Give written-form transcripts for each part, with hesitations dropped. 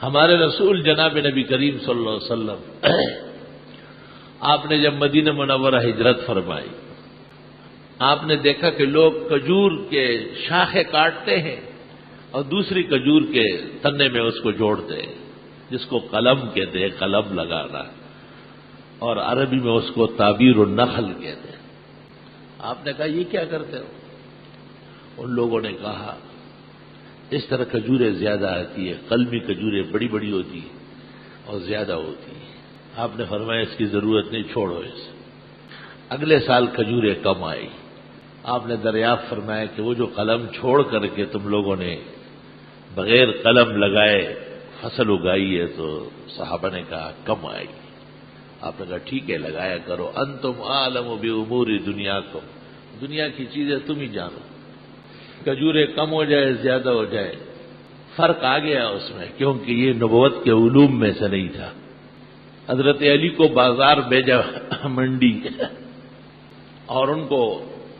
ہمارے رسول جناب نبی کریم صلی اللہ علیہ وسلم آپ نے جب مدینہ منورہ ہجرت فرمائی، آپ نے دیکھا کہ لوگ کھجور کے شاخیں کاٹتے ہیں اور دوسری کھجور کے تنے میں اس کو جوڑتے ہیں، جس کو قلم کہتے ہیں، قلم لگانا، اور عربی میں اس کو تعبیر النخل کہتے ہیں۔ آپ نے کہا یہ کیا کرتے ہو؟ ان لوگوں نے کہا اس طرح کھجوریں زیادہ آتی ہے، قلمی کھجوریں بڑی بڑی ہوتی ہیں اور زیادہ ہوتی ہیں۔ آپ نے فرمایا اس کی ضرورت نہیں، چھوڑو اسے۔ اگلے سال کھجوریں کم آئی، آپ نے دریافت فرمایا کہ وہ جو قلم چھوڑ کر کے تم لوگوں نے بغیر قلم لگائے فصل اگائی ہے، تو صحابہ نے کہا کم آئے گی۔ آپ نے کہا ٹھیک ہے، لگایا کرو، انتم عالم بامور دنیاکم، دنیا کی چیزیں تم ہی جانو، کھجوریں کم ہو جائے زیادہ ہو جائے فرق آ گیا اس میں، کیونکہ یہ نبوت کے علوم میں سے نہیں تھا۔ حضرت علی کو بازار بھیجا منڈی اور ان کو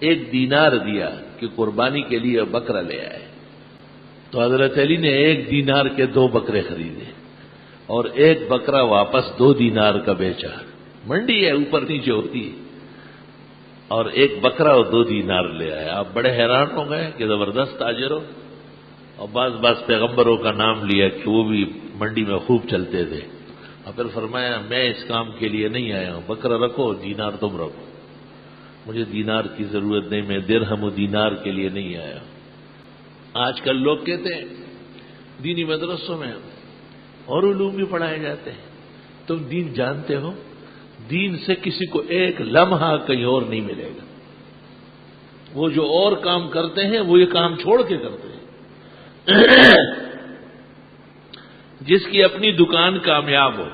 1 دینار دیا کہ قربانی کے لیے بکرا لے آئے، تو حضرت علی نے 1 دینار کے 2 بکرے خریدے اور 1 بکرا واپس 2 دینار کا بیچا۔ منڈی ہے، اوپر نیچے ہوتی ہے، اور 1 بکرا اور 2 دینار لے آئے۔ آپ بڑے حیران ہو گئے کہ زبردست تاجر ہو، اور بعض پیغمبروں کا نام لیا کہ وہ بھی منڈی میں خوب چلتے تھے، اور پھر فرمایا میں اس کام کے لیے نہیں آیا ہوں، بکرا رکھو، دینار تم رکھو، مجھے دینار کی ضرورت نہیں، میں درہم و دینار کے لیے نہیں آیا ہوں۔ آج کل لوگ کہتے ہیں دینی مدرسوں میں اور علوم بھی پڑھائے جاتے ہیں، تم دین جانتے ہو؟ دین سے کسی کو ایک لمحہ کہیں اور نہیں ملے گا۔ وہ جو اور کام کرتے ہیں وہ یہ کام چھوڑ کے کرتے ہیں۔ جس کی اپنی دکان کامیاب ہو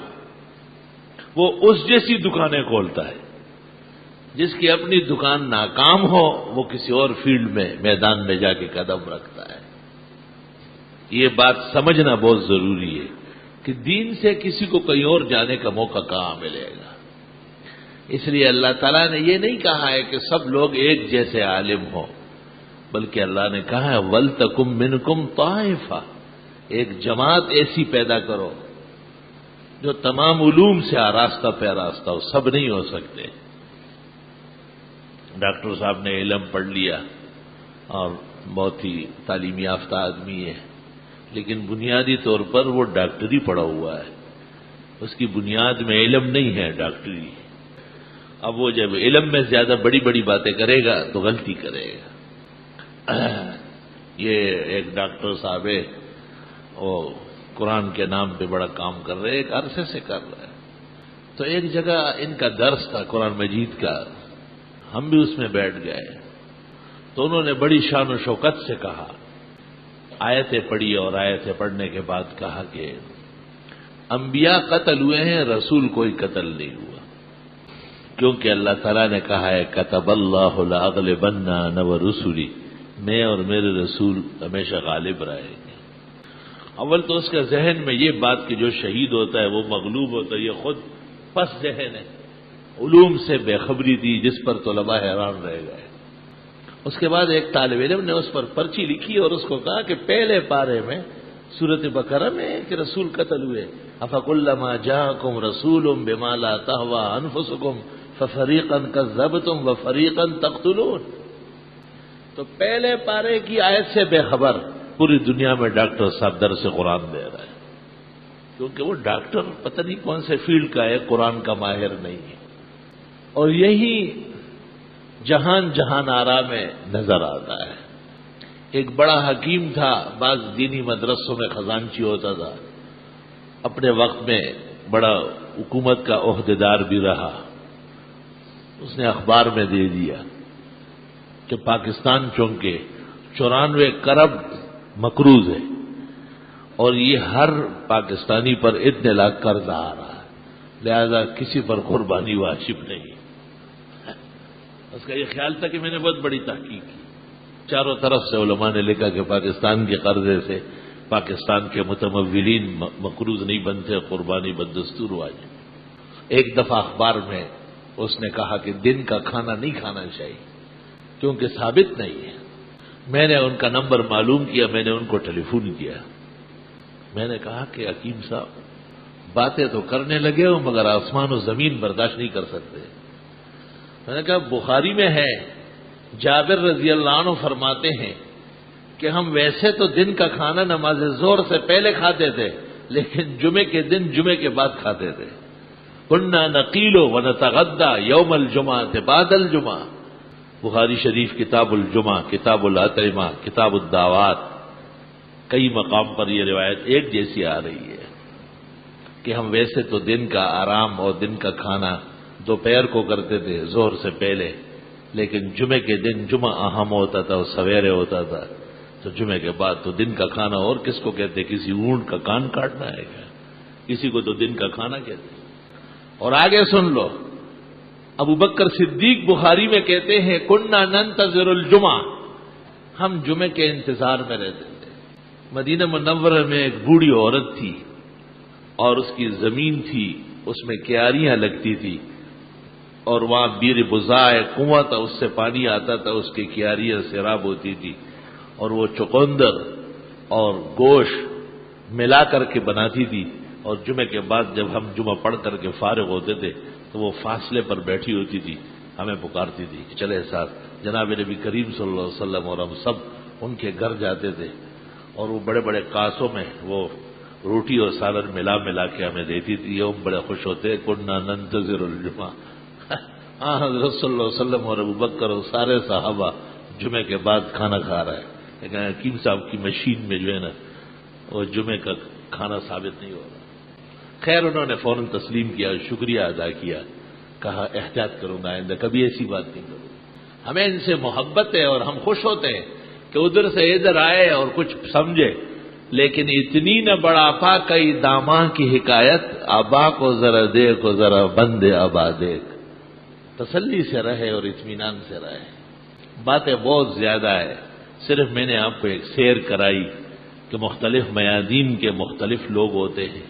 وہ اس جیسی دکانیں کھولتا ہے، جس کی اپنی دکان ناکام ہو وہ کسی اور فیلڈ میں میدان میں جا کے قدم رکھتا ہے۔ یہ بات سمجھنا بہت ضروری ہے کہ دین سے کسی کو کہیں اور جانے کا موقع کہاں ملے گا۔ اس لیے اللہ تعالیٰ نے یہ نہیں کہا ہے کہ سب لوگ ایک جیسے عالم ہوں، بلکہ اللہ نے کہا ہے وَلْتَكُمْ مِنْكُمْ طَائِفَةٌ، ایک جماعت ایسی پیدا کرو جو تمام علوم سے آراستہ پیراستہ ہو، سب نہیں ہو سکتے۔ ڈاکٹر صاحب نے علم پڑھ لیا اور بہت ہی تعلیم یافتہ آدمی ہے، لیکن بنیادی طور پر وہ ڈاکٹری پڑھا ہوا ہے، اس کی بنیاد میں علم نہیں ہے، ڈاکٹری۔ اب وہ جب علم میں زیادہ بڑی بڑی باتیں کرے گا تو غلطی کرے گا۔ یہ ایک ڈاکٹر صاحب ہے، وہ قرآن کے نام پہ بڑا کام کر رہے، ایک عرصے سے کر رہے ہیں، تو ایک جگہ ان کا درس تھا قرآن مجید کا، ہم بھی اس میں بیٹھ گئے، تو انہوں نے بڑی شان و شوکت سے کہا، آیتیں پڑھی اور آیتیں پڑھنے کے بعد کہا کہ انبیاء قتل ہوئے ہیں، رسول کوئی قتل نہیں ہوا، کیونکہ اللہ تعالیٰ نے کہا ہے کتب اللہ لأغلبن انا ورسلی، میں اور میرے رسول ہمیشہ غالب رہیں گے۔ اول تو اس کا ذہن میں یہ بات کہ جو شہید ہوتا ہے وہ مغلوب ہوتا ہے، یہ خود پس ذہن ہے، علوم سے بے خبری تھی جس پر طلباء حیران رہ گئے۔ اس کے بعد ایک طالب علم نے اس پر پرچی لکھی اور اس کو کہا کہ پہلے پارے میں سورۃ بقرہ میں کہ رسول قتل ہوئے، افکلما جاءکم رسول بما لا تهوى انفسکم ففریقا کذبتم وفریقا تقتلون، تو پہلے پارے کی آیت سے بے خبر پوری دنیا میں ڈاکٹر صاحب درس قرآن دے رہا ہے، کیونکہ وہ ڈاکٹر پتہ نہیں کون سے فیلڈ کا ہے، قرآن کا ماہر نہیں ہے۔ اور یہی جہان جہان آرا میں نظر آتا ہے۔ ایک بڑا حکیم تھا، بعض دینی مدرسوں میں خزانچی ہوتا تھا، اپنے وقت میں بڑا حکومت کا عہدیدار بھی رہا، اس نے اخبار میں دے دیا کہ پاکستان چونکہ 94 کروڑ مقروض ہے اور یہ ہر پاکستانی پر اتنے لاکھ قرض آ رہا ہے، لہذا کسی پر قربانی واجب نہیں۔ اس کا یہ خیال تھا کہ میں نے بہت بڑی تحقیق کی، چاروں طرف سے علماء نے لکھا کہ پاکستان کے قرضے سے پاکستان کے متمولین مقروض نہیں بنتے، قربانی بدستور واجب۔ ایک دفعہ اخبار میں اس نے کہا کہ دن کا کھانا نہیں کھانا چاہیے کیونکہ ثابت نہیں ہے۔ میں نے ان کا نمبر معلوم کیا، میں نے ان کو ٹیلی فون کیا، میں نے کہا کہ حکیم صاحب باتیں تو کرنے لگے ہو مگر آسمان و زمین برداشت نہیں کر سکتے۔ میں نے کہا بخاری میں ہے، جابر رضی اللہ عنہ فرماتے ہیں کہ ہم ویسے تو دن کا کھانا نماز ظہر سے پہلے کھاتے تھے لیکن جمعے کے دن جمعے کے بعد کھاتے تھے۔ کنا نقیل ونتغدى یوم الجمعہ بعد الجمعہ، بخاری شریف کتاب الجمعہ، کتاب الاطعمہ، کتاب الدعوات، کئی مقام پر یہ روایت ایک جیسی آ رہی ہے کہ ہم ویسے تو دن کا آرام اور دن کا کھانا دوپہر کو کرتے تھے ظہر سے پہلے، لیکن جمعے کے دن جمعہ اہم ہوتا تھا اور سویرے ہوتا تھا، تو جمعے کے بعد تو دن کا کھانا اور کس کو کہتے؟ کسی اونٹ کا کان کاٹنا ہے کیا؟ کسی کو تو دن کا کھانا کہتے۔ اور آگے سن لو، ابو بکر صدیق بخاری میں کہتے ہیں کننا ننتظر الجمعہ، ہم جمعے کے انتظار میں رہتے تھے۔ مدینہ منورہ میں ایک بوڑھی عورت تھی اور اس کی زمین تھی، اس میں کیاریاں لگتی تھی اور وہاں بیر بزاء کنواں تھا، اس سے پانی آتا تھا، اس کی کیاریاں سیراب ہوتی تھی اور وہ چقندر اور گوشت ملا کر کے بناتی تھی، اور جمعے کے بعد جب ہم جمعہ پڑھ کر کے فارغ ہوتے تھے تو وہ فاصلے پر بیٹھی ہوتی تھی، ہمیں پکارتی تھی کہ چلے ساتھ۔ جناب نبی کریم صلی اللہ علیہ وسلم اور ہم سب ان کے گھر جاتے تھے اور وہ بڑے بڑے کاسوں میں وہ روٹی اور سالن ملا کے ہمیں دیتی تھی، ہم بڑے خوش ہوتے، کننا ننتظر الجمعہ۔ حضرت صلی اللہ علیہ وسلم اور ابو بکر اور سارے صحابہ جمعے کے بعد کھانا کھا رہے ہیں، لیکن حکیم صاحب کی مشین میں جو ہے نا وہ جمعے کا کھانا ثابت نہیں ہو رہا۔ خیر انہوں نے فوراً تسلیم کیا، شکریہ ادا کیا، کہا احتیاط کروں گا آئندہ کبھی ایسی بات نہیں کروں۔ ہمیں ان سے محبت ہے اور ہم خوش ہوتے ہیں کہ ادھر سے ادھر آئے اور کچھ سمجھے، لیکن اتنی نہ بڑھاپا کئی داماں کی حکایت، آبا کو ذرا دیکھو ذرا بندے آبا دیکھ، تسلی سے رہے اور اطمینان سے رہے۔ باتیں بہت زیادہ ہے، صرف میں نے آپ کو ایک سیر کرائی کہ مختلف میادین کے مختلف لوگ ہوتے ہیں،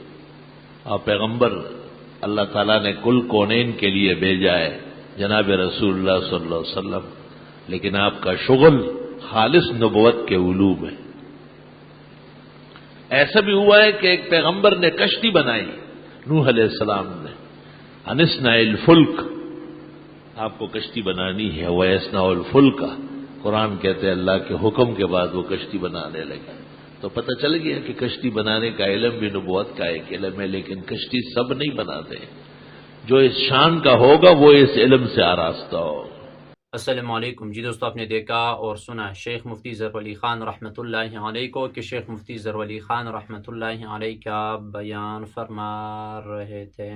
اور پیغمبر اللہ تعالیٰ نے کل کونین کے لیے بھیجا ہے جناب رسول اللہ صلی اللہ علیہ وسلم، لیکن آپ کا شغل خالص نبوت کے علوم ہے۔ ایسا بھی ہوا ہے کہ ایک پیغمبر نے کشتی بنائی، نوح علیہ السلام نے، انسنا الفلک، آپ کو کشتی بنانی ہے، ویسنا الفلک، قرآن کہتے ہیں اللہ کے حکم کے بعد وہ کشتی بنانے لگے، تو پتہ چل گیا کہ کشتی بنانے کا علم بھی نبوت کا ایک علم ہے، لیکن کشتی سب نہیں بناتے، جو اس شان کا ہوگا وہ اس علم سے آراستہ ہوگا۔ السلام علیکم جی دوستو، آپ نے دیکھا اور سنا شیخ مفتی ظفر علی خان رحمۃ اللہ علیہ کو کہ شیخ مفتی ظفر علی خان رحمۃ اللہ علیہ کیا بیان فرما رہے تھے۔